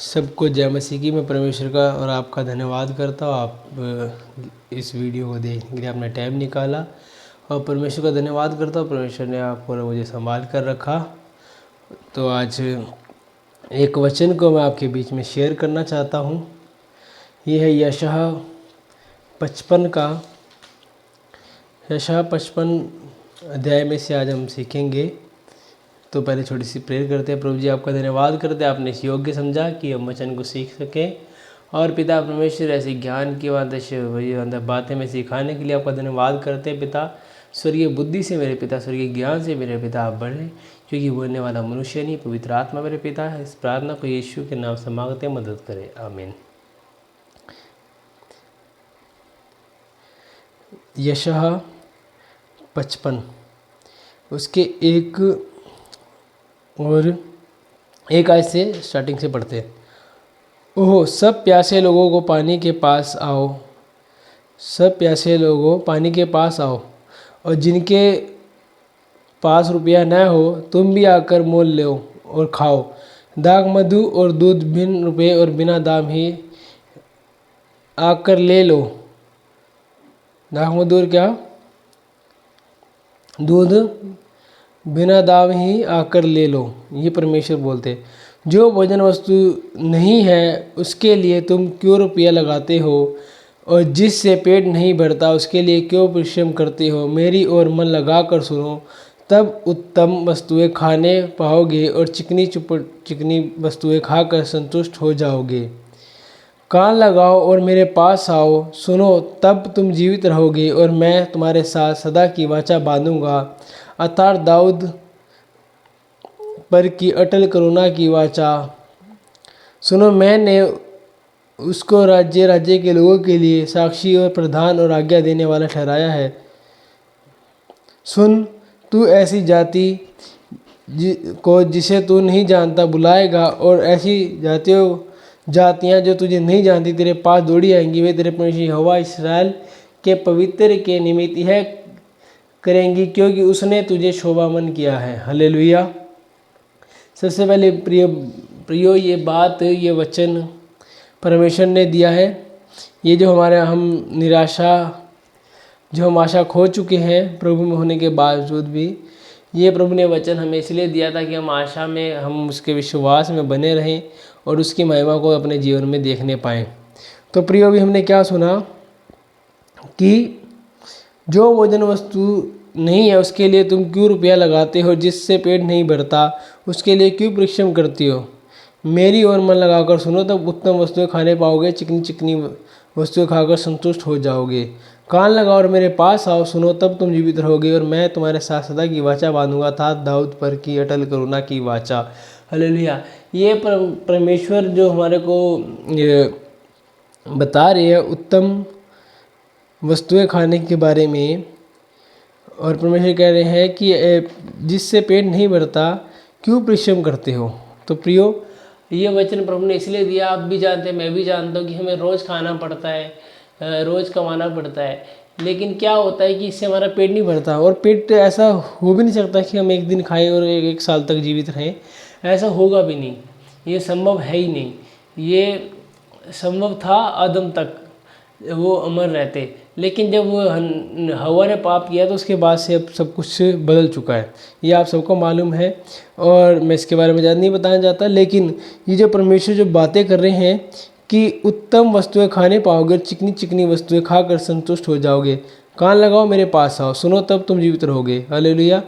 सबको जय मसीह की। मैं परमेश्वर का और आपका धन्यवाद करता हूँ। आप इस वीडियो को देखने के लिए आपने टाइम निकाला और परमेश्वर का धन्यवाद करता हूँ। परमेश्वर ने आपको और मुझे संभाल कर रखा। तो आज एक वचन को मैं आपके बीच में शेयर करना चाहता हूँ। ये है यशायाह 55 का 55 अध्याय में से आज हम सीखेंगे। तो पहले छोटी सी प्रेयर करते हैं। प्रभु जी, आपका धन्यवाद करते हैं, आपने इस योग्य समझा कि हम वचन को सीख सकें। और पिता परमेश्वर, ऐसे ज्ञान की बातें में सिखाने के लिए आपका धन्यवाद करते हैं। पिता स्वर्गीय बुद्धि से मेरे पिता, स्वर्गीय ज्ञान से मेरे पिता आप बढ़े, क्योंकि बोलने वाला मनुष्य नहीं, पवित्र आत्मा मेरे पिता है। इस प्रार्थना को यीशु के नाम से मांगते, मदद करें, आमीन। यशायाह 55 उसके एक आयत से स्टार्टिंग से पढ़ते हैं। ओहो, सब प्यासे लोगों को पानी के पास आओ, सब प्यासे लोगों पानी के पास आओ, और जिनके पास रुपया न हो तुम भी आकर मोल लो और खाओ। दाख मधु और दूध बिन रुपये और बिना दाम ही आकर ले लो। दाख मधु और क्या? दूध बिना दाम ही आकर ले लो। ये परमेश्वर बोलते, जो भोजन वस्तु नहीं है उसके लिए तुम क्यों रुपया लगाते हो, और जिससे पेट नहीं भरता उसके लिए क्यों परिश्रम करते हो। मेरी ओर मन लगा कर सुनो, तब उत्तम वस्तुएं खाने पाओगे और चिकनी वस्तुएं खाकर संतुष्ट हो जाओगे। कान लगाओ और मेरे पास आओ, सुनो तब तुम जीवित रहोगे, और मैं तुम्हारे साथ सदा की वाचा बांधूंगा, अर्थात दाऊद पर की अटल करुणा की वाचा। सुनो, मैंने उसको राज्य राज्य के लोगों के लिए साक्षी और प्रधान और आज्ञा देने वाला ठहराया है। सुन, तू ऐसी जाति को जिसे तू नहीं जानता बुलाएगा, और ऐसी जातियां जो तुझे नहीं जानती तेरे पास दौड़ी आएंगी। वे तेरे परमेश्वर यहोवा इस्राएल के पवित्र के निमित्त यह करेंगी, क्योंकि उसने तुझे शोभामन किया है। हालेलुया। सबसे पहले प्रियो ये वचन परमेश्वर ने दिया है। ये जो हम आशा खो चुके हैं प्रभु में होने के बावजूद भी, ये प्रभु ने वचन हमें इसलिए दिया था कि हम आशा में, हम उसके विश्वास में बने रहें और उसकी महिमा को अपने जीवन में देखने पाएँ। तो प्रियो, भी हमने क्या सुना कि जो भोजन वस्तु नहीं है उसके लिए तुम क्यों रुपया लगाते हो, जिससे पेट नहीं भरता उसके लिए क्यों परिश्रम करती हो। मेरी ओर मन लगाकर सुनो, तब उत्तम वस्तुएं खाने पाओगे, चिकनी वस्तुएं खाकर संतुष्ट हो जाओगे। कान लगाओ और मेरे पास आओ, सुनो तब तुम जीवित रहोगे, और मैं तुम्हारे साथ सदा की वाचा बांधूंगा, था दाऊद पर की अटल करुणा की वाचा। हालेलुया। ये परमेश्वर जो हमारे को बता रहे हैं उत्तम वस्तुएं खाने के बारे में, और परमेश्वर कह रहे हैं कि जिससे पेट नहीं भरता क्यों परिश्रम करते हो। तो प्रियो, ये वचन प्रभु ने इसलिए दिया, आप भी जानते हैं, मैं भी जानता हूँ कि हमें रोज़ खाना पड़ता है, रोज़ कमाना पड़ता है, लेकिन क्या होता है कि इससे हमारा पेट नहीं भरता। और पेट ऐसा हो भी नहीं सकता कि हम एक दिन खाएं और एक साल तक जीवित रहें। ऐसा होगा भी नहीं, ये संभव है ही नहीं। ये संभव था आदम तक, वो अमर रहते, लेकिन जब वो हवा ने पाप किया तो उसके बाद से अब सब कुछ बदल चुका है। ये आप सबको मालूम है, और मैं इसके बारे में ज़्यादा नहीं बताना चाहता। लेकिन ये जो परमेश्वर जो बातें कर रहे हैं कि उत्तम वस्तुएं खाने पाओगे, चिकनी वस्तुएं खाकर संतुष्ट हो जाओगे। कान लगाओ, मेरे पास आओ, सुनो तब तुम जीवित रहोगे। हालेलुया।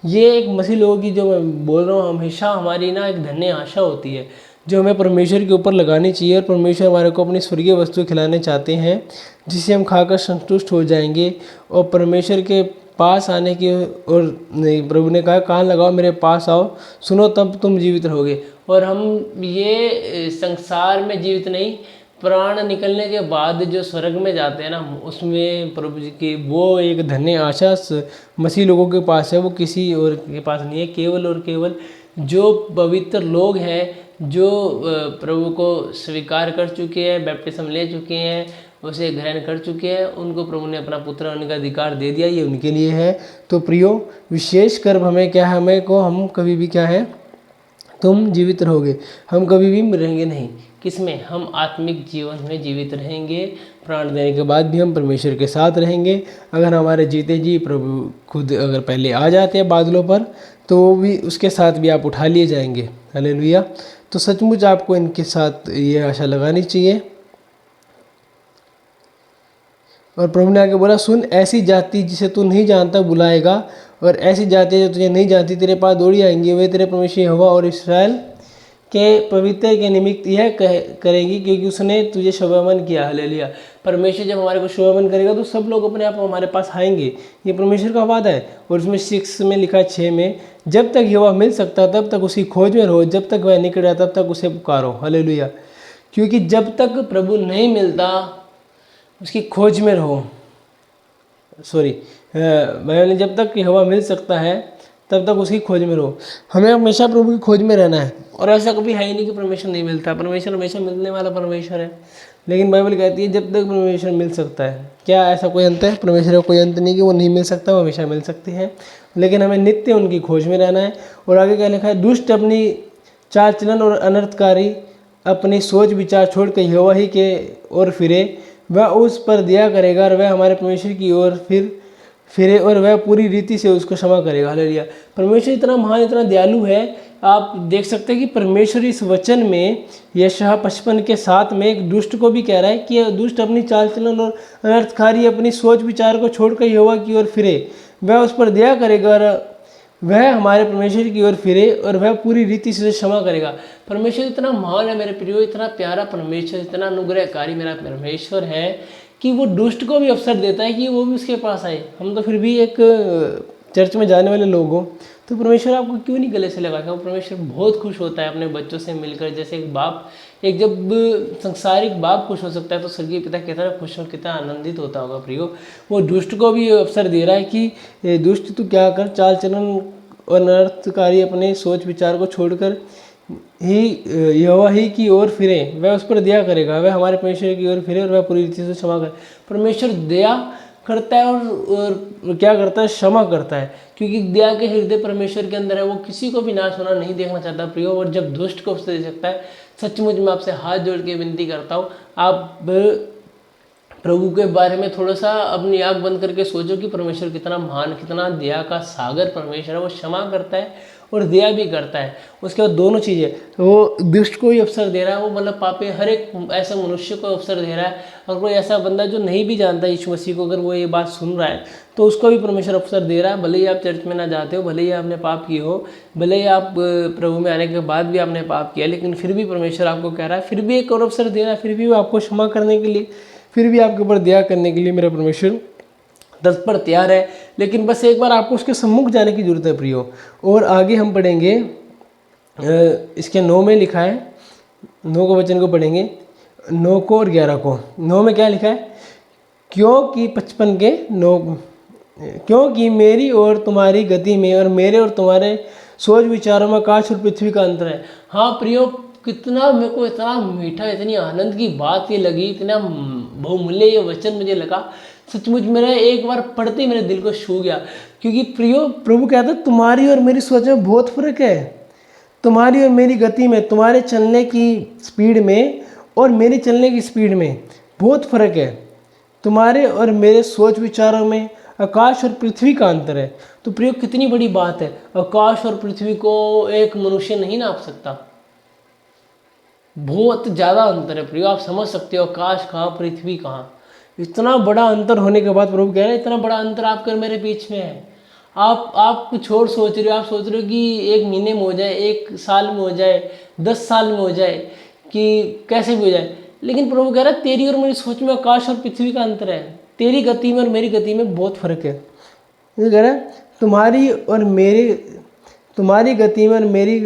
ये एक मसीह लोगों की, जो मैं बोल रहा हूँ, हमेशा हमारी ना एक धन्य आशा होती है जो हमें परमेश्वर के ऊपर लगानी चाहिए। और परमेश्वर हमारे को अपनी स्वर्गीय वस्तु खिलाने चाहते हैं, जिसे हम खाकर संतुष्ट हो जाएंगे और परमेश्वर के पास आने की। और प्रभु ने कहा, कान लगाओ, मेरे पास आओ, सुनो तब तुम जीवित रहोगे। और हम ये संसार में जीवित नहीं, प्राण निकलने के बाद जो स्वर्ग में जाते हैं ना, उसमें प्रभु जी की वो एक धन्य आशा मसीह लोगों के पास है। वो किसी और के पास नहीं है। केवल और केवल जो पवित्र लोग हैं, जो प्रभु को स्वीकार कर चुके हैं, बैप्टिज्म ले चुके हैं, उसे ग्रहण कर चुके हैं, उनको प्रभु ने अपना पुत्र होने का अधिकार दे दिया। ये उनके लिए है। तो प्रियो, विशेष कर हमें क्या है, हम कभी भी क्या है तुम जीवित रहोगे। हम कभी भी मरेंगे नहीं। किसमें? हम आत्मिक जीवन में जीवित रहेंगे। प्राण देने के बाद भी हम परमेश्वर के साथ रहेंगे। अगर हमारे जीते जी प्रभु खुद अगर पहले आ जाते हैं बादलों पर, तो वो भी उसके साथ भी आप उठा लिए जाएंगे। हालेलुया। तो सचमुच आपको इनके साथ ये आशा लगानी चाहिए। और प्रभु ने आगे बोला, सुन, ऐसी जाति जिसे तू नहीं जानता बुलाएगा, और ऐसी जाति जो तुझे नहीं जानती तेरे पास दौड़ी आएंगी। वे तेरे परमेश्वर यहोवा और इसराइल के पवित्र के निमित्त यह करेगी, क्योंकि उसने तुझे शुभमन किया। हालेलुया। परमेश्वर जब हमारे को शुभमन करेगा तो सब लोग अपने आप हमारे पास आएंगे। ये परमेश्वर का वादा है। और उसमें 6 में लिखा, 6 में, जब तक यहोवा मिल सकता तब तक उसकी खोज में रहो, जब तक वह निकट तब तक उसे पुकारो। हालेलुया। क्योंकि जब तक प्रभु नहीं मिलता उसकी खोज में रहो। मैंने जब तक यहोवा मिल सकता है तब तक उसकी खोज में रहो। हमें हमेशा प्रभु की खोज में रहना है। और ऐसा कभी है ही नहीं कि परमेश्वर नहीं मिलता। परमेश्वर हमेशा मिलने वाला परमेश्वर है। लेकिन बाइबल कहती है जब तक परमेश्वर मिल सकता है। क्या ऐसा कोई अंत है? परमेश्वर का कोई अंत नहीं कि वो नहीं मिल सकता, वो हमेशा मिल सकती है। लेकिन हमें नित्य उनकी खोज में रहना है। और आगे क्या लिखा है? दुष्ट अपनी चाल चलन और अनर्थकारी अपनी सोच विचार छोड़ कर यहोवा ही के ओर फिरे, वह उस पर दया करेगा, और वह हमारे परमेश्वर की ओर फिरे, और वह पूरी रीति से उसको क्षमा करेगा। हालेलुया। परमेश्वर इतना महान, इतना दयालु है। आप देख सकते हैं कि परमेश्वर इस वचन में यशायाह 55 के 7 में एक दुष्ट को भी कह रहा है कि दुष्ट अपनी चाल चलन और अनर्थकारी अपनी सोच विचार को छोड़कर यहोवा की ओर फिरे, वह उस पर दया करेगा, और वह हमारे परमेश्वर की ओर फिरे, और वह पूरी रीति से क्षमा करेगा। परमेश्वर इतना महान है मेरे प्रियो, इतना प्यारा परमेश्वर, इतना अनुग्रहकारी मेरा परमेश्वर है कि वो दुष्ट को भी अवसर देता है कि वो भी उसके पास आए। हम तो फिर भी एक चर्च में जाने वाले लोग हो, तो परमेश्वर आपको क्यों नहीं गले से लगाएगा? वो परमेश्वर बहुत खुश होता है अपने बच्चों से मिलकर। जैसे एक जब संसारिक बाप खुश हो सकता है, तो स्वर्गीय पिता कितना खुश और कितना आनंदित होता होगा प्रियो। वो दुष्ट को भी अवसर दे रहा है कि दुष्ट तू क्या कर, चाल चलन और अनर्थकारी अपने सोच विचार को छोड़कर ही यहोवा ही की ओर फिरे, वह उस पर दया करेगा, वह हमारे परमेश्वर की ओर फिरे, और वह पूरी रीति से क्षमा करे। परमेश्वर दया करता है और क्या करता है? क्षमा करता है। क्योंकि दया के हृदय परमेश्वर के अंदर है। वो किसी को भी नाश होना नहीं देखना चाहता प्रियो। और जब दुष्ट को अवसर दे सकता है, सचमुच मैं आपसे हाथ जोड़ के विनती करता हूँ, आप प्रभु के बारे में थोड़ा सा अपनी आँख बंद करके सोचो कि परमेश्वर कितना महान, कितना दया का सागर परमेश्वर है। वो क्षमा करता है और दया भी करता है। उसके बाद दोनों चीज़ें, वो दुष्ट को ही अवसर दे रहा है, वो मतलब पापी हर एक ऐसे मनुष्य को अवसर दे रहा है। और कोई ऐसा बंदा जो नहीं भी जानता यीशु मसीह को, अगर वो ये बात सुन रहा है, तो उसको भी परमेश्वर अवसर दे रहा है। भले ही आप चर्च में ना जाते हो, भले ही आपने पाप किए हो, भले ही आप प्रभु में आने के बाद भी आपने पाप किया, लेकिन फिर भी परमेश्वर आपको कह रहा है, फिर भी एक और अवसर दे रहा है, फिर भी वो आपको क्षमा करने के लिए, फिर भी आपके ऊपर दया करने के लिए मेरा परमेश्वर तत्पर तैयार है। लेकिन बस एक बार आपको उसके सम्मुख जाने की जरूरत है प्रियो। और आगे हम पढ़ेंगे, इसके 9 में लिखा है, 9 को वचन को पढ़ेंगे, 9 को और 11 को। 9 में क्या लिखा है? क्योंकि 55 के 9, क्योंकि मेरी और तुम्हारी गति में और मेरे और तुम्हारे सोच विचारों में आकाश और पृथ्वी का अंतर है। हाँ प्रियो, कितना मेरे को इतना मीठा, इतनी आनंद की बात ये लगी, इतना बहुमूल्य ये वचन मुझे लगा। सचमुच मेरा एक बार पढ़ते ही मेरे दिल को छू गया। क्योंकि प्रियो, प्रभु कहता है तुम्हारी और मेरी सोच में बहुत फर्क है। तुम्हारी और मेरी गति में, तुम्हारे चलने की स्पीड में और मेरे चलने की स्पीड में बहुत फर्क है। तुम्हारे और मेरे सोच विचारों में आकाश और पृथ्वी का अंतर है। तो प्रियो, कितनी बड़ी बात है। आकाश और पृथ्वी को एक मनुष्य नहीं नाप सकता। बहुत ज़्यादा अंतर है प्रियो। आप समझ सकते हो आकाश कहाँ, पृथ्वी कहाँ। इतना बड़ा अंतर होने के बाद प्रभु कह रहे हैं इतना बड़ा अंतर आपके और मेरे बीच में है। आप कुछ और सोच रहे हो। आप सोच रहे हो कि 1 महीने में हो जाए, 1 साल में हो जाए, 10 साल में हो जाए, कि कैसे भी हो जाए। लेकिन प्रभु कह रहा है तेरी और मेरी सोच में आकाश और पृथ्वी का अंतर है। तेरी गति में और मेरी गति में बहुत फर्क है। ये कह रहा है तुम्हारी गति में और मेरी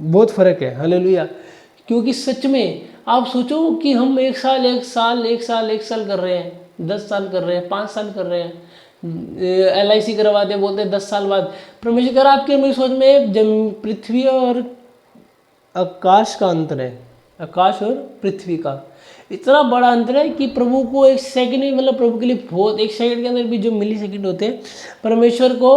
बहुत फर्क है। हालेलुया। क्योंकि सच में आप सोचो कि हम 1 साल कर रहे हैं, 10 साल कर रहे हैं, 5 साल कर रहे हैं, LIC करवाते हैं, बोलते हैं 10 साल बाद। परमेश्वर कह रहा है आपकी मेरी सोच में पृथ्वी और आकाश का अंतर है। आकाश और पृथ्वी का इतना बड़ा अंतर है कि प्रभु को 1 सेकंड ही, मतलब प्रभु के लिए बहुत, 1 सेकंड के अंदर भी जो मिली सेकंड होते हैं, परमेश्वर को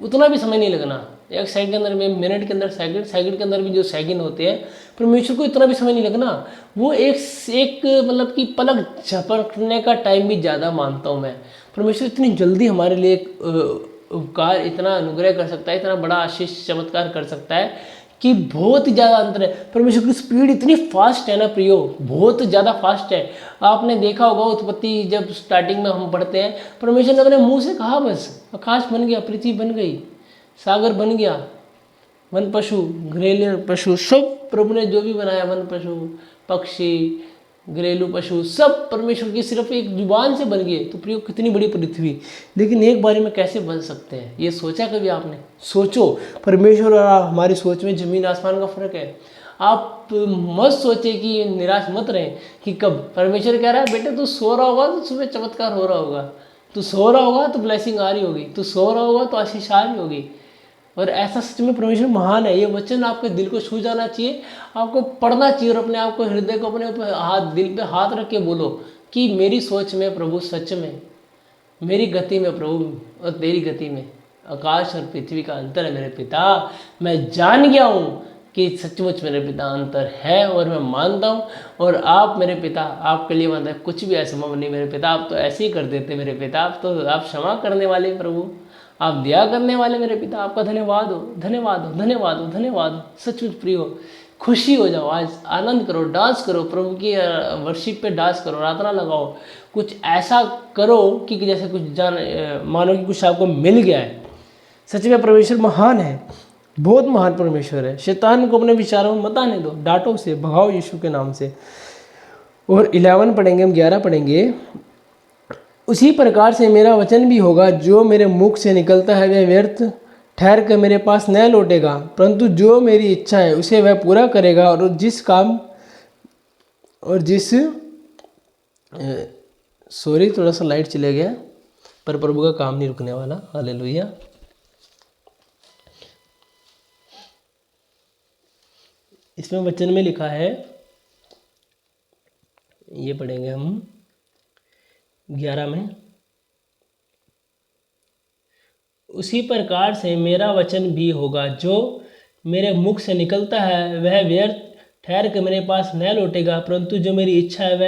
उतना भी समय नहीं लगना। एक सेकंड के अंदर में, मिनट के अंदर सेकंड, सेकंड के अंदर भी जो सेकंड होते हैं, परमेश्वर को इतना भी समय नहीं लगना। वो एक मतलब कि पलक झपकने का टाइम भी ज़्यादा मानता हूँ मैं। परमेश्वर इतनी जल्दी हमारे लिए उपकार, इतना अनुग्रह कर सकता है, इतना बड़ा आशीष चमत्कार कर सकता है कि बहुत ही ज़्यादा अंतर है। परमेश्वर की स्पीड इतनी फास्ट है ना प्रियो, बहुत ज़्यादा फास्ट है। आपने देखा होगा उत्पत्ति जब स्टार्टिंग में हम पढ़ते हैं, परमेश्वर ने अपने मुंह से कहा, बस आकाश बन गया, पृथ्वी बन गई, सागर बन गया, वन पशु, घरेलू पशु सब प्रभु ने जो भी बनाया, वन पशु, पक्षी, घरेलू पशु सब परमेश्वर की सिर्फ एक जुबान से बन गए। तो प्रियो कितनी बड़ी पृथ्वी, लेकिन एक बारी में कैसे बन सकते हैं, ये सोचा कभी आपने? सोचो, परमेश्वर और हमारी सोच में जमीन आसमान का फर्क है। आप मत सोचे कि निराश मत रहे कि कब, परमेश्वर कह रहा है बेटे तू सो रहा होगा तो सुबह चमत्कार हो रहा होगा, तू सो रहा होगा तो ब्लेसिंग आ रही होगी, तू सो रहा होगा तो आशीष आ रही होगी। और ऐसा सच में परमेश्वर महान है। ये वचन आपके दिल को छू जाना चाहिए, आपको पढ़ना चाहिए और अपने आप को, हृदय को अपने ऊपर हाथ, दिल पे हाथ रख के बोलो कि मेरी सोच में प्रभु सच में, मेरी गति में प्रभु और तेरी गति में आकाश और पृथ्वी का अंतर है मेरे पिता। मैं जान गया हूँ कि सचमुच मेरे पिता अंतर है और मैं मानता हूँ। और आप मेरे पिता, आपके लिए मानता है कुछ भी असंभव नहीं मेरे पिता, आप तो ऐसे ही कर देते मेरे पिता, आप क्षमा करने वाले प्रभु, आप दया करने वाले मेरे पिता, आपका धन्यवाद हो, धन्यवाद हो, धन्यवाद हो, धन्यवाद हो। सचमुच प्रियो, खुशी हो जाओ, आज आनंद करो, डांस करो, प्रभु की वर्शिप पे डांस करो, प्रार्थना लगाओ, कुछ ऐसा करो कि जैसे कुछ मानो कि कुछ आपको मिल गया है। सच में परमेश्वर महान है, बहुत महान परमेश्वर है। शैतान को अपने विचारों में मत आने दो, डांटो उसे, भगाओ यीशु के नाम से। और 11 पढ़ेंगे, हम 11 पढ़ेंगे। उसी प्रकार से मेरा वचन भी होगा, जो मेरे मुख से निकलता है वह व्यर्थ ठहर कर मेरे पास न लौटेगा, परंतु जो मेरी इच्छा है उसे वह पूरा करेगा। और जिस सॉरी, थोड़ा सा लाइट चले गया, पर प्रभु का काम नहीं रुकने वाला। हालेलुया। इसमें वचन में लिखा है, ये पढ़ेंगे हम 11 में। उसी प्रकार से मेरा वचन भी होगा, जो मेरे मुख से निकलता है वह व्यर्थ ठहर कर मेरे पास न लौटेगा, परंतु जो मेरी इच्छा है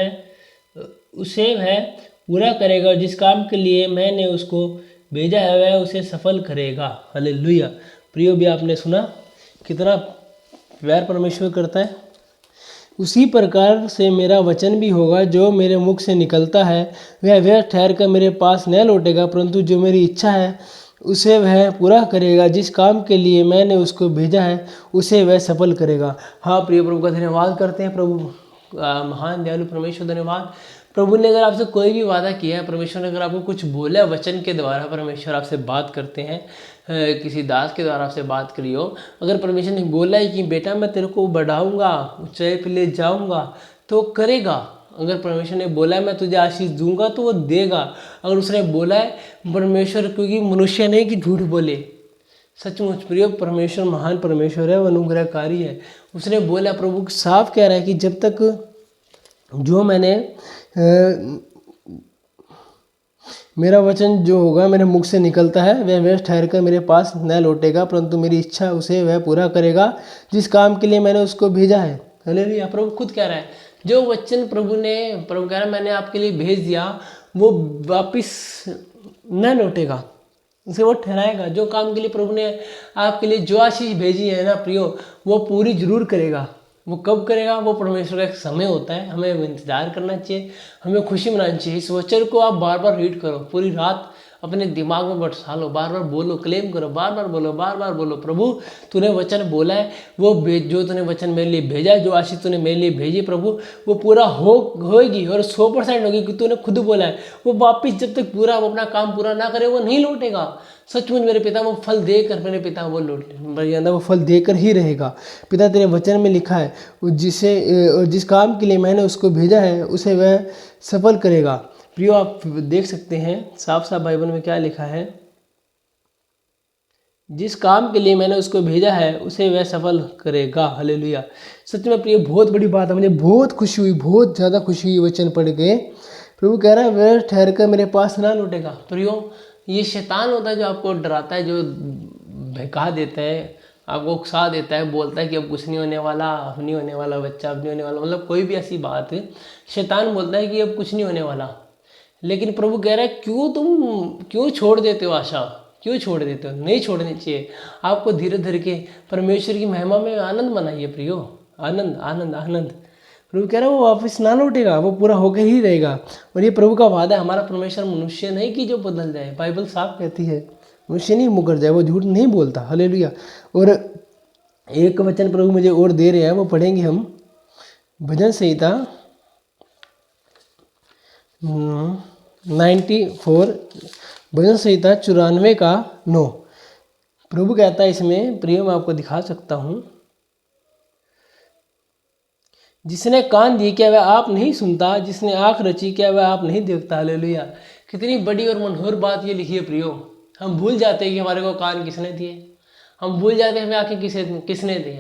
उसे वह पूरा करेगा, और जिस काम के लिए मैंने उसको भेजा है वह उसे सफल करेगा। हालेलुया। प्रियो, भी आपने सुना कितना प्यार परमेश्वर करता है। उसी प्रकार से मेरा वचन भी होगा, जो मेरे मुख से निकलता है वह व्यर्थ ठहर कर मेरे पास न लौटेगा, परंतु जो मेरी इच्छा है उसे वह पूरा करेगा, जिस काम के लिए मैंने उसको भेजा है उसे वह सफल करेगा। हाँ प्रिय, प्रभु का धन्यवाद करते हैं। प्रभु महान दयालु परमेश्वर, धन्यवाद। प्रभु ने अगर आपसे कोई भी वादा किया है, परमेश्वर ने अगर आपको कुछ बोला है वचन के द्वारा, परमेश्वर आपसे बात करते हैं, किसी दास के द्वारा आपसे बात करी हो, अगर परमेश्वर ने बोला है कि बेटा मैं तेरे को बढ़ाऊंगा, ऊंचाई पे ले जाऊंगा, तो करेगा। अगर परमेश्वर ने बोला है मैं तुझे आशीष दूंगा, तो वो देगा। अगर उसने बोला है, परमेश्वर क्योंकि मनुष्य नहीं कि झूठ बोले। सचमुच प्रिय, परमेश्वर महान परमेश्वर है, वो अनुग्रहकारी है। उसने बोला, प्रभु साफ कह रहा है कि जब तक जो मैंने मेरा वचन जो होगा मेरे मुख से निकलता है वह व्यर्थ ठहर कर मेरे पास न लौटेगा, परंतु मेरी इच्छा उसे वह पूरा करेगा, जिस काम के लिए मैंने उसको भेजा है। हालेलुया। प्रभु खुद कह रहा है, जो वचन प्रभु कह रहा है मैंने आपके लिए भेज दिया, वो वापिस न लौटेगा, उसे वो ठहराएगा। जो काम के लिए प्रभु ने आपके लिए जो आशीष भेजी है ना प्रियो, वो पूरी जरूर करेगा। वो कब करेगा, वो परमेश्वर का एक समय होता है, हमें इंतजार करना चाहिए, हमें खुशी मनानी चाहिए। इस वचन को आप बार बार रीड करो, पूरी रात अपने दिमाग में बैठा लो, बार बार बोलो, क्लेम करो, बार बार बोलो, बार बार बोलो, प्रभु तूने वचन बोला है, वो जो तूने वचन मेरे लिए भेजा, जो आशीष तूने मेरे लिए भेजी प्रभु, वो पूरा होगी और 100% होगी, कि तूने खुद बोला है। वो वापिस जब तक पूरा वो अपना काम पूरा ना करे, वो नहीं लौटेगा। सचमुच मेरे पिता वो फल देकर, मेरे पिता वो फल देकर ही रहेगा। पिता तेरे वचन में लिखा है, जिस काम के लिए मैंने उसको भेजा है उसे वह सफल करेगा। प्रियो, आप देख सकते हैं साफ साफ बाइबल में क्या लिखा है, जिस काम के लिए मैंने उसको भेजा है उसे वह सफल करेगा। हालेलुया। सच में प्रियो, बहुत बड़ी बात है, मुझे बहुत खुशी हुई, बहुत ज़्यादा खुशी हुई वचन पढ़ के। प्रभु कह रहा है वह ठहर कर मेरे पास ना लौटेगा। प्रियो, ये शैतान होता है जो आपको डराता है, जो बहका देता है, आपको उकसा देता है, बोलता है कि अब कुछ नहीं होने वाला, अब नहीं होने वाला बच्चा, अब नहीं होने वाला, मतलब कोई भी ऐसी बात शैतान बोलता है कि अब कुछ नहीं होने वाला। लेकिन प्रभु कह रहा है क्यों छोड़ देते हो आशा, क्यों छोड़ देते हो? नहीं छोड़नी चाहिए आपको। धीरे धीरे के परमेश्वर की महिमा में आनंद मनाइए प्रियो, आनंद आनंद आनंद। प्रभु कह रहा है वो वापस ना लौटेगा, वो पूरा होकर ही रहेगा। और ये प्रभु का वादा है। हमारा परमेश्वर मनुष्य नहीं कि जो बदल जाए, बाइबल साफ कहती है मनुष्य नहीं मुकर जाए, वो झूठ नहीं बोलता। हालेलुया। और एक वचन प्रभु मुझे और दे रहे हैं, वो पढ़ेंगे हम। भजन संहिता 94, भजन संहिता 94 का 9। प्रभु कहता है इसमें, प्रिय मैं आपको दिखा सकता हूँ, जिसने कान दिए क्या वह आप नहीं सुनता, जिसने आँख रची क्या वह आप नहीं देखता। हालेलुया। कितनी बड़ी और मनोहर बात ये लिखी है प्रियो। हम भूल जाते हैं कि हमारे को कान किसने दिए, हम भूल जाते हैं हमें आँखें किसने दी।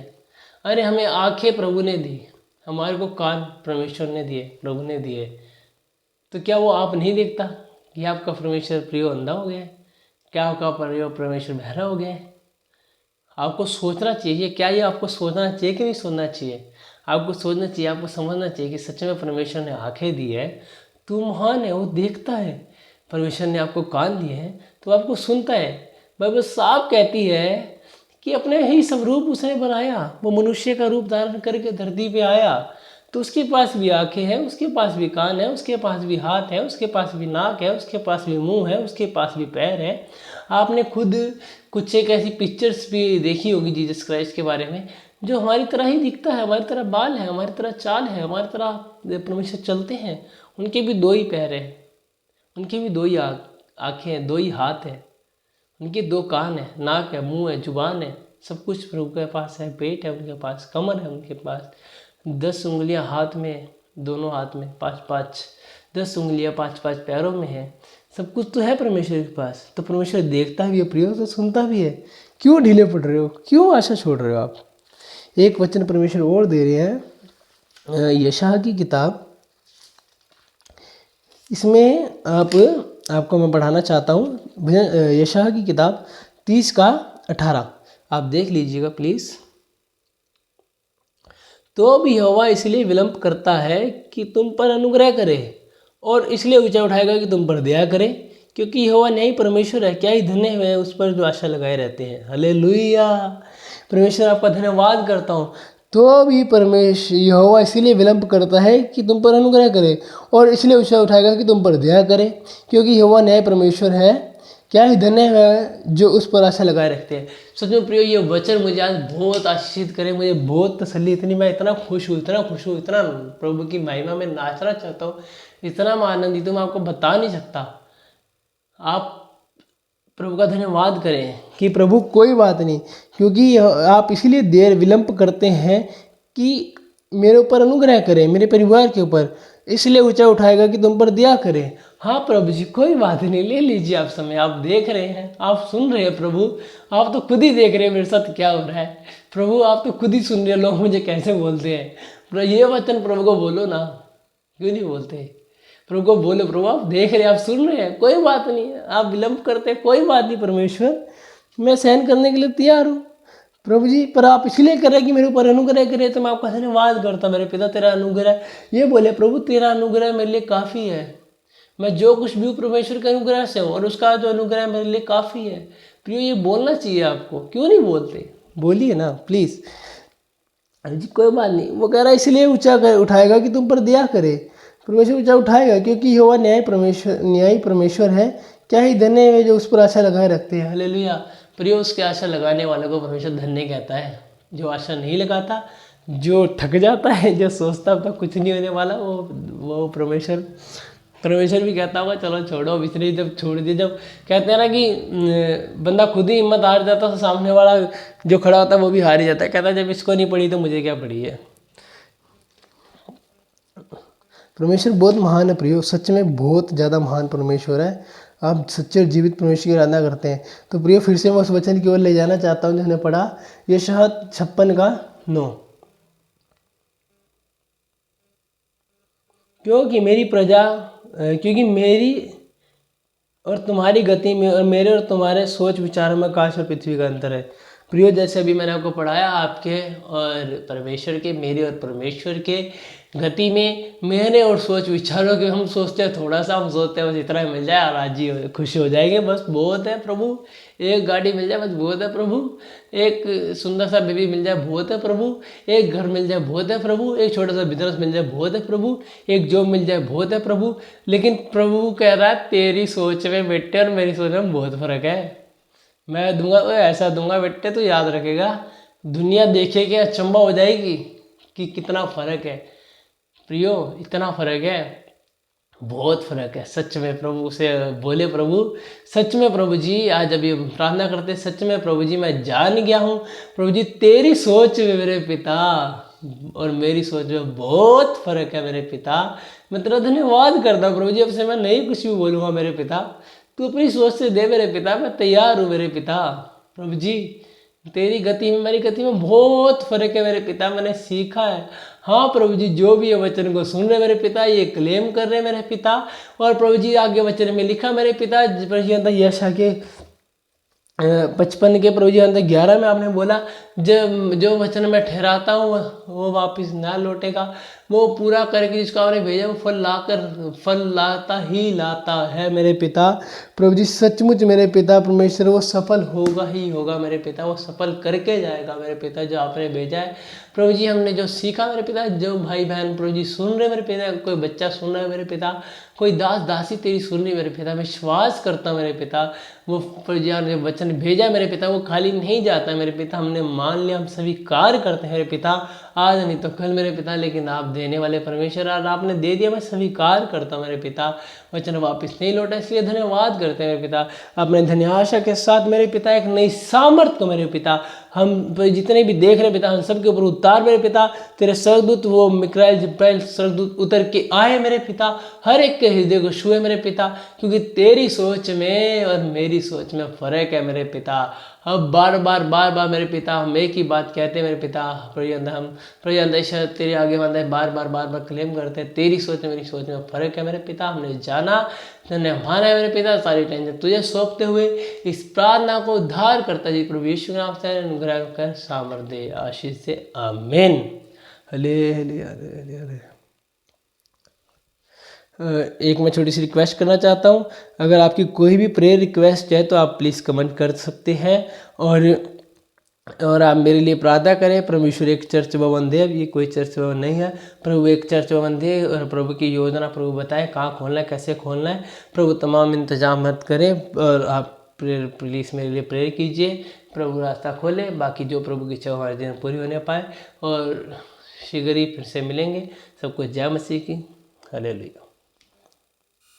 अरे हमें आँखें प्रभु ने दी, हमारे को कान परमेश्वर ने दिए, प्रभु ने दिए। तो क्या वो आप नहीं देखता कि आपका परमेश्वर प्रियो अंधा हो गया है? क्या आपका प्रियो परमेश्वर बहरा हो गया है? आपको सोचना चाहिए, क्या ये आपको सोचना चाहिए कि नहीं सोचना चाहिए? आपको सोचना चाहिए, आपको समझना चाहिए कि सच में परमेश्वर ने आंखें दी है तो महान है, वो देखता है। परमेश्वर ने आपको कान दिए हैं तो आपको सुनता है। बाइबल साफ कहती है कि अपने ही स्वरूप उसने बनाया, वो मनुष्य का रूप धारण करके धरती पे आया, तो उसके पास भी आंखें हैं, उसके पास भी कान है, उसके पास भी हाथ है, उसके पास भी नाक है, उसके पास भी मुंह है, उसके पास भी पैर है। आपने खुद कुछ एक ऐसी पिक्चर्स भी देखी होगी जीसस क्राइस्ट के बारे में, जो हमारी तरह ही दिखता है, हमारी तरह बाल है, हमारी तरह चाल है, हमारी तरह परमेश्वर चलते हैं। उनके भी 2 ही पैर हैं, उनके भी 2 ही आँखें हैं, 2 ही हाथ हैं, उनके 2 कान है, नाक है, मुंह है, जुबान है, सब कुछ प्रभु के पास है। पेट है उनके पास, कमर है उनके पास, 10 उंगलियां हाथ में, दोनों हाथ में 5-5, 10 उंगलियां 5-5 पैरों में है। सब कुछ तो है परमेश्वर के पास। तो परमेश्वर देखता भी है प्रियो, तो सुनता भी है। क्यों ढीले पड़ रहे हो, क्यों आशा छोड़ रहे हो आप? एक वचन परमेश्वर और दे रहे हैं, यशायाह की किताब, इसमें आपको मैं पढ़ाना चाहता हूँ। यशायाह की किताब 30 का 18 आप देख लीजिएगा प्लीज़। तो भी यहोवा इसलिए विलंब करता है कि तुम पर अनुग्रह करे, और इसलिए ऊंचा उठाएगा कि तुम पर दया करे, क्योंकि यहोवा न्यायी परमेश्वर है। क्या ही धन्य है उस पर जो आशा लगाए रहते हैं। हालेलुया। परमेश्वर आपका धन्यवाद करता हूँ। तो भी परमेश्वर यहोवा इसीलिए विलंब करता है कि तुम पर अनुग्रह करे, और इसलिए ऊंचा उठाएगा कि तुम पर दया करे, क्योंकि यहोवा न्याय परमेश्वर है। क्या ही धन्य है जो उस पर आशा लगाए रखते हैं। सच में प्रियो ये वचन मुझे आज बहुत आशीषित करे, मुझे बहुत तसल्ली, इतनी मैं इतना खुश हूँ, इतना खुश हूँ, इतना प्रभु की महिमा में नाचना चाहता हूँ, इतना मैं आनंदित हूँ, मैं आपको बता नहीं सकता। आप प्रभु का धन्यवाद करें कि प्रभु कोई बात नहीं, क्योंकि आप इसीलिए देर विलंब करते हैं कि मेरे ऊपर अनुग्रह करें, मेरे परिवार के ऊपर, इसलिए ऊंचा उठाएगा कि तुम पर दया करें। हाँ प्रभु जी कोई बात नहीं, ले लीजिए आप समय, आप देख रहे हैं, आप सुन रहे हैं प्रभु, आप तो खुद ही देख रहे हैं मेरे साथ क्या हो रहा है। प्रभु आप तो खुद ही सुन रहे हैं लोग मुझे कैसे बोलते हैं। ये वचन प्रभु को बोलो ना, क्यों नहीं बोलते? प्रभु को बोले प्रभु आप देख रहे हैं, आप सुन रहे हैं, कोई बात नहीं, आप विलंब करते हैं, कोई बात नहीं परमेश्वर, मैं सहन करने के लिए तैयार हूँ प्रभु जी, पर आप इसलिए कर रहे हैं कि मेरे ऊपर अनुग्रह करे, तो मैं आपका धन्यवाद करता हूँ। मेरे पिता तेरा अनुग्रह, ये बोले प्रभु तेरा अनुग्रह मेरे लिए काफ़ी है, मैं जो कुछ भी परमेश्वर के अनुग्रह से हूँ, और उसका जो अनुग्रह मेरे लिए काफ़ी है। प्रियो ये बोलना चाहिए आपको, क्यों नहीं बोलते? बोलिए ना प्लीज़। अरे जी कोई बात नहीं, वो कह रहा है इसलिए ऊंचा उठाएगा कि तुम पर दया करे। परमेश्वर ऊंचा उठाएगा क्योंकि यहोवा न्यायी परमेश्वर है। क्या ही धन्य है जो उस पर आशा लगाए रखते हैं। हालेलुया। प्रियो उसके आशा लगाने वालों को परमेश्वर धन्य कहता है। जो आशा नहीं लगाता, जो थक जाता है, जो सोचता अब तक कुछ नहीं होने वाला, वो परमेश्वर भी कहता होगा चलो छोड़ो, अब इतनी जब छोड़ दिए, जब कहते हैं ना कि बंदा खुद ही हिम्मत हार जाता है, तो सामने वाला जो खड़ा होता है वो भी हार ही जाता है। कहता है जब इसको नहीं पड़ी तो मुझे क्या पड़ी है। परमेश्वर बहुत महान है प्रियो, सच में बहुत ज़्यादा महान परमेश्वर है। आप सच्चे और जीवित परमेश्वर की आराधना करते हैं। तो प्रियो फिर से मैं उस वचन की ओर ले जाना चाहता हूँ जो हमने पढ़ा, यशायाह 56 का 9। क्योंकि मेरी और तुम्हारी गति में और मेरे और तुम्हारे सोच विचारों में आकाश और पृथ्वी का अंतर है। प्रियो, जैसे अभी मैंने आपको पढ़ाया, आपके और परमेश्वर के, मेरे और परमेश्वर के गति में, मेरे और सोच विचारों के, हम सोचते हैं थोड़ा सा, हम सोचते हैं बस इतना ही मिल जाए, राजी हो खुश हो जाएंगे, बस बहुत है प्रभु, एक गाड़ी मिल जाए बस बहुत है प्रभु, एक सुंदर सा बेबी मिल जाए बहुत है प्रभु, एक घर मिल जाए बहुत है प्रभु, एक छोटा सा बिजनेस मिल जाए बहुत है प्रभु, एक जॉब मिल जाए बहुत है प्रभु। लेकिन प्रभु कह रहा है तेरी सोच में बेटे और मेरी सोच में बहुत फर्क है। मैं दूंगा तो ऐसा दूंगा बेटे, तो याद रखेगा, दुनिया देखेगी अचंभा हो जाएगी कि कितना फर्क है। प्रियो, इतना फर्क है, बहुत फर्क है सच में। प्रभु से बोले, प्रभु सच में प्रभु जी, आज अभी हम प्रार्थना करते, सच में प्रभु जी मैं जान गया हूँ प्रभु जी, तेरी सोच में मेरे पिता और मेरी सोच में बहुत फर्क है मेरे पिता। मैं तेरा धन्यवाद करता हूँ प्रभु जी, अब से मैं नहीं कुछ भी बोलूँगा मेरे पिता, तू अपनी सोच से दे मेरे पिता, मैं तैयार हूँ मेरे पिता। प्रभु जी, तेरी गति में मेरी गति में बहुत फर्क है मेरे पिता, मैंने सीखा है। हाँ प्रभु जी, जो भी ये वचन को सुन रहे मेरे पिता, ये क्लेम कर रहे मेरे पिता। और प्रभु जी, आगे वचन में लिखा मेरे पिता, प्रभु जी अंदर यश आगे 55 के प्रभु जी अंदर 11 में आपने बोला, जब जो वचन मैं ठहराता हूँ वो वापस ना लौटेगा, वो पूरा करके जिसको आपने भेजा वो फल लाता ही लाता है मेरे पिता। प्रभु जी सचमुच मेरे पिता परमेश्वर, वो सफल होगा ही होगा मेरे पिता, वो सफल करके जाएगा मेरे पिता जो आपने भेजा है। प्रभु जी, हमने जो सीखा मेरे पिता, जो भाई बहन प्रभु जी सुन रहे मेरे पिता, कोई बच्चा सुन रहा है मेरे पिता, कोई दास दासी तेरी सुन रही मेरे पिता, मैं विश्वास करता हूँ मेरे पिता, वो प्रभु जी ने वचन भेजा मेरे पिता, वो खाली नहीं जाता मेरे पिता, हमने मान लिया, हम स्वीकार करते हैं मेरे पिता, आज नहीं तो कल मेरे पिता, लेकिन आप देने वाले परमेश्वर, आज आपने दे दिया, मैं स्वीकार करता हूँ मेरे पिता, वचन वापस नहीं लौटा, इसलिए धन्यवाद करते हैं मेरे पिता। आपने धन्य आशा के साथ मेरे पिता एक नई सामर्थ को मेरे पिता, हम जितने भी देख रहे पिता, हम सबके ऊपर उतार मेरे पिता, तेरे स्वर्गदूत वो मिकाएल जिब्राइल स्वर्गदूत उतर के आए मेरे पिता, हर एक के हृदय को छुए मेरे पिता, क्योंकि तेरी सोच में और मेरी सोच में फर्क है मेरे पिता। अब बार बार मेरे पिता हम एक ही बात कहते हैं मेरे पिता, हम प्रभु तेरे आगे बार बार क्लेम करते हैं, तेरी सोच में मेरी सोच में फर्क है मेरे पिता, हमने जाना, तुमने माना है मेरे पिता, सारी टेंशन तुझे सौंपते हुए इस प्रार्थना को उद्धार करता जी प्रभु यीशु के नाम से अनुग्रह कर सामर्थ दे, आशीष से, आमीन। हले हले हले हले हले। एक मैं छोटी सी रिक्वेस्ट करना चाहता हूँ, अगर आपकी कोई भी प्रेयर रिक्वेस्ट है तो आप प्लीज़ कमेंट कर सकते हैं, और आप मेरे लिए प्रार्थना करें। परमेश्वर एक चर्च भवन दे, अब ये कोई चर्च भवन नहीं है, प्रभु एक चर्च भवन दे, और प्रभु की योजना प्रभु बताए कहाँ खोलना है, कैसे खोलना है, प्रभु तमाम इंतजाम मत करें, और आप प्रेयर प्लीज़ मेरे लिए प्रेयर कीजिए, प्रभु रास्ता खोले, बाकी जो प्रभु की इच्छा हमारे दिन पूरी होने पाए, और शीघ्र ही फिर से मिलेंगे। सबको जय मसीह की, हालेलुया।